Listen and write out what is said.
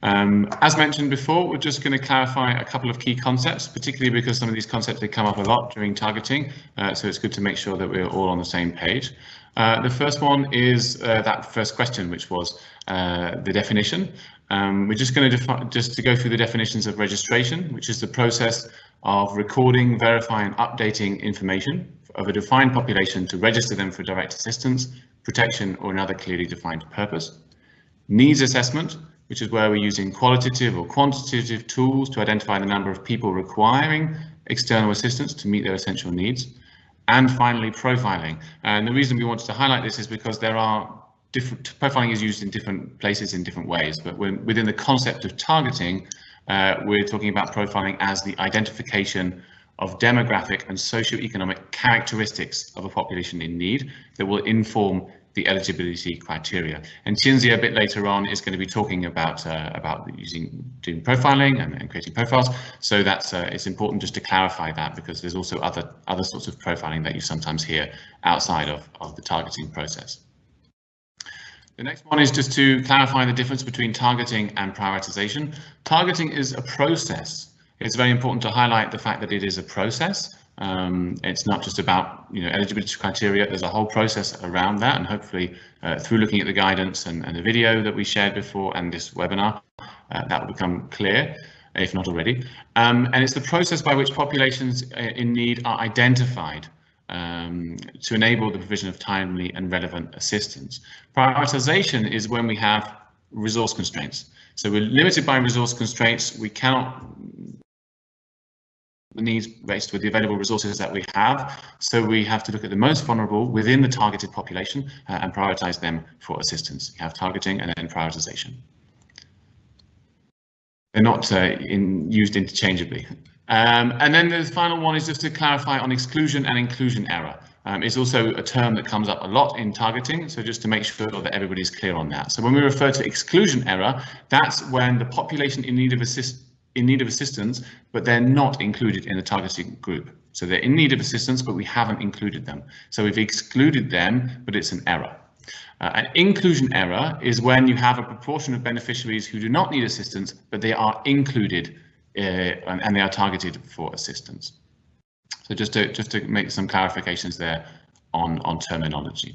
As mentioned before, we're just going to clarify a couple of key concepts, particularly because some of these concepts they come up a lot during targeting, so it's good to make sure that we're all on the same page. The first one is that first question, which was the definition. We're just going to go through the definitions of registration, which is the process of recording, verifying, updating information of a defined population to register them for direct assistance, protection, or another clearly defined purpose. Needs assessment, which is where we're using qualitative or quantitative tools to identify the number of people requiring external assistance to meet their essential needs. And finally, profiling. And the reason we wanted to highlight this is because there are profiling is used in different places in different ways, but within the concept of targeting, we're talking about profiling as the identification of demographic and socioeconomic characteristics of a population in need that will inform the eligibility criteria. And Cinzia a bit later on is going to be talking about doing profiling and creating profiles. So that's it's important just to clarify that, because there's also other sorts of profiling that you sometimes hear outside of the targeting process. The next one is just to clarify the difference between targeting and prioritization. Targeting is a process. It's very important to highlight the fact that it is a process. It's not just about eligibility criteria. There's a whole process around that, and hopefully through looking at the guidance and the video that we shared before and this webinar, that will become clear, if not already. And it's the process by which populations in need are identified to enable the provision of timely and relevant assistance. Prioritization is when we have resource constraints. So we're limited by resource constraints. We cannot the needs based with the available resources that we have. So we have to look at the most vulnerable within the targeted population and prioritize them for assistance. You have targeting and then prioritization. They're not used interchangeably. And then the final one is just to clarify on exclusion and inclusion error. It's also a term that comes up a lot in targeting, so just to make sure that everybody's clear on that. So when we refer to exclusion error, that's when the population in need of assistance, but they're not included in the targeted group. So they're in need of assistance, but we haven't included them. So we've excluded them, but it's an error. An inclusion error is when you have a proportion of beneficiaries who do not need assistance, but they are included and they are targeted for assistance. So just to make some clarifications there on terminology.